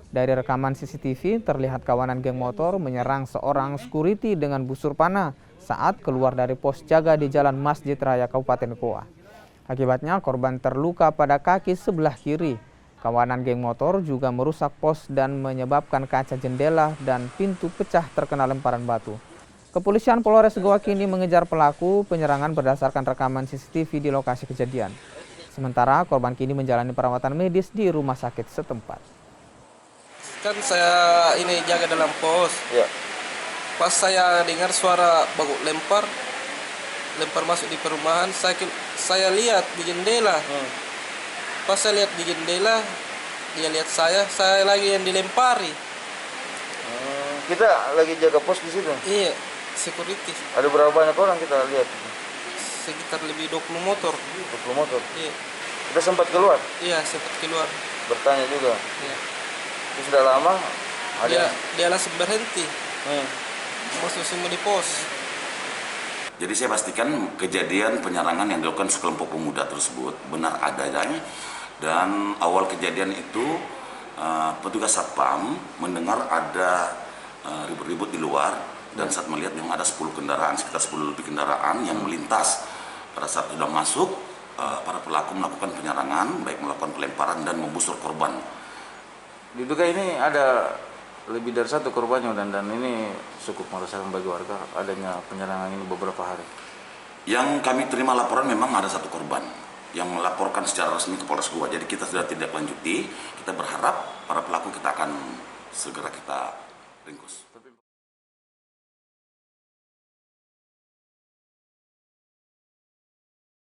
Dari rekaman CCTV, terlihat kawanan geng motor menyerang seorang security dengan busur panah saat keluar dari pos jaga di Jalan Masjid Raya Kabupaten Goa. Akibatnya korban terluka pada kaki sebelah kiri. Kawanan geng motor juga merusak pos dan menyebabkan kaca jendela dan pintu pecah terkena lemparan batu. Kepolisian Polres Goa kini mengejar pelaku penyerangan berdasarkan rekaman CCTV di lokasi kejadian. Sementara korban kini menjalani perawatan medis di rumah sakit setempat. Kan saya ini jaga dalam pos. Ya. Pas saya dengar suara baku lempar masuk di perumahan, saya lihat di jendela. Pas saya lihat di jendela, dia lihat saya lagi yang dilempari. Kita lagi jaga pos di situ. Iya, security. Ada berapa banyak orang kita lihat? Sekitar lebih 20 motor. 20 motor. Iya. Kita sempat keluar. Iya, sempat keluar. Bertanya juga. Iya. Itu sudah lama? Dia langsung berhenti. Masuk semua di pos. Jadi saya pastikan kejadian penyerangan yang dilakukan sekelompok pemuda tersebut benar adanya, dan awal kejadian itu petugas satpam mendengar ada ribut-ribut di luar, dan saat melihat memang ada 10 kendaraan, sekitar 10 lebih kendaraan yang melintas. Pada saat sudah masuk, para pelaku melakukan penyerangan, baik melakukan pelemparan dan membusur korban. Diduga ini ada lebih dari satu korbannya, dan ini cukup meresahkan bagi warga adanya penyerangan ini beberapa hari. Yang kami terima laporan memang ada satu korban yang melaporkan secara resmi ke Polres Goa. Jadi kita sudah tidak lanjuti. Kita berharap para pelaku kita akan segera kita ringkus.